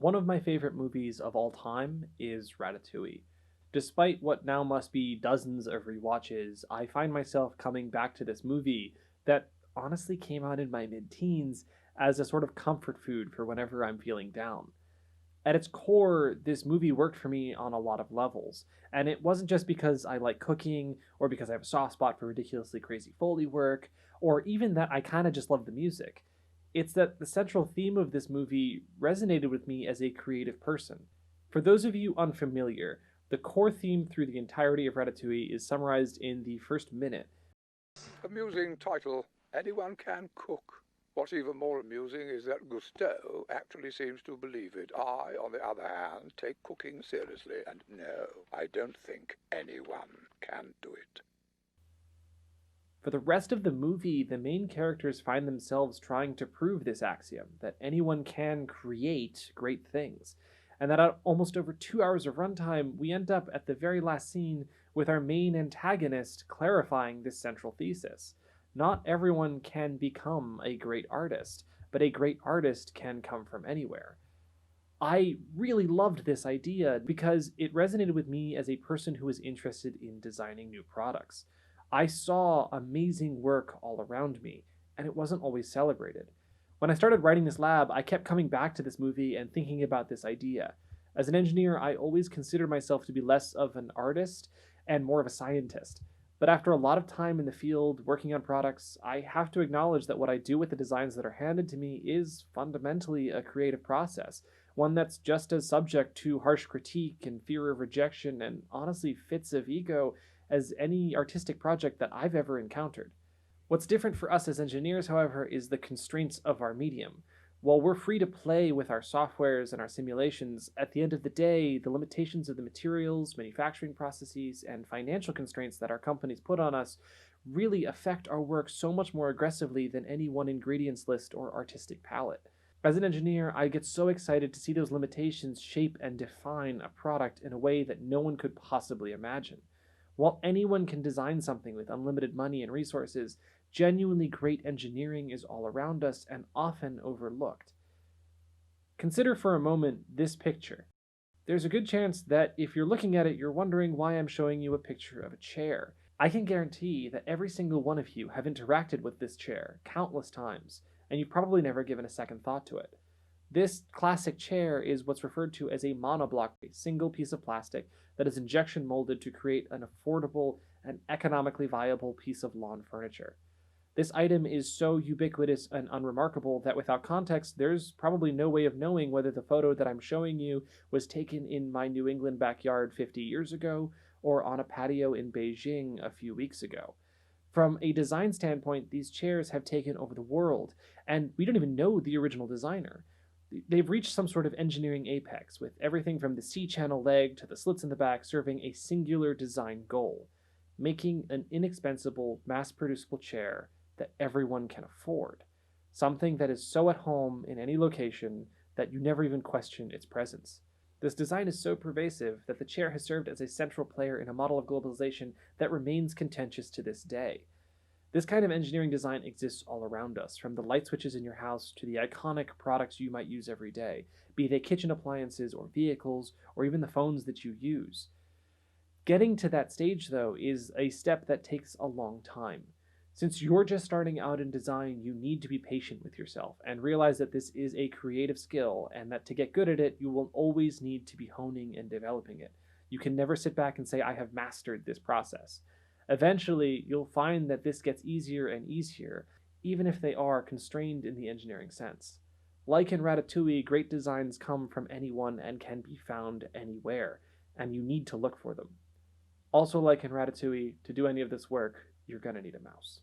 One of my favorite movies of all time is Ratatouille. Despite what now must be dozens of rewatches, I find myself coming back to this movie that honestly came out in my mid teens as a sort of comfort food for whenever I'm feeling down. At its core, this movie worked for me on a lot of levels, and it wasn't just because I like cooking, or because I have a soft spot for ridiculously crazy Foley work, or even that I kind of just love the music. It's that the central theme of this movie resonated with me as a creative person. For those of you unfamiliar, the core theme through the entirety of Ratatouille is summarized in the first minute. Amusing title. Anyone can cook. What's even more amusing is that Gusteau actually seems to believe it. I, on the other hand, take cooking seriously, and no, I don't think anyone can do it. For the rest of the movie, the main characters find themselves trying to prove this axiom that anyone can create great things. And that at almost over 2 hours of runtime, we end up at the very last scene with our main antagonist clarifying this central thesis. Not everyone can become a great artist, but a great artist can come from anywhere. I really loved this idea because it resonated with me as a person who is interested in designing new products. I saw amazing work all around me, and it wasn't always celebrated. When I started writing this lab, I kept coming back to this movie and thinking about this idea. As an engineer, I always considered myself to be less of an artist and more of a scientist. But after a lot of time in the field working on products, I have to acknowledge that what I do with the designs that are handed to me is fundamentally a creative process, one that's just as subject to harsh critique and fear of rejection and honestly fits of ego as any artistic project that I've ever encountered. What's different for us as engineers, however, is the constraints of our medium. While we're free to play with our softwares and our simulations, at the end of the day, the limitations of the materials, manufacturing processes, and financial constraints that our companies put on us really affect our work so much more aggressively than any one ingredients list or artistic palette. As an engineer, I get so excited to see those limitations shape and define a product in a way that no one could possibly imagine. While anyone can design something with unlimited money and resources, genuinely great engineering is all around us and often overlooked. Consider for a moment this picture. There's a good chance that if you're looking at it, you're wondering why I'm showing you a picture of a chair. I can guarantee that every single one of you have interacted with this chair countless times, and you've probably never given a second thought to it. This classic chair is what's referred to as a monoblock, a single piece of plastic that is injection molded to create an affordable and economically viable piece of lawn furniture. This item is so ubiquitous and unremarkable that without context, there's probably no way of knowing whether the photo that I'm showing you was taken in my New England backyard 50 years ago or on a patio in Beijing a few weeks ago. From a design standpoint, these chairs have taken over the world, and we don't even know the original designer. They've reached some sort of engineering apex, with everything from the C-channel leg to the slits in the back serving a singular design goal: making an inexpensible, mass-producible chair that everyone can afford. Something that is so at home in any location that you never even question its presence. This design is so pervasive that the chair has served as a central player in a model of globalization that remains contentious to this day. This kind of engineering design exists all around us, from the light switches in your house to the iconic products you might use every day, be they kitchen appliances or vehicles, or even the phones that you use. Getting to that stage, though, is a step that takes a long time. Since you're just starting out in design, you need to be patient with yourself and realize that this is a creative skill and that to get good at it, you will always need to be honing and developing it. You can never sit back and say, I have mastered this process. Eventually, you'll find that this gets easier and easier, even if they are constrained in the engineering sense. Like in Ratatouille, great designs come from anyone and can be found anywhere, and you need to look for them. Also, like in Ratatouille, to do any of this work, you're gonna need a mouse.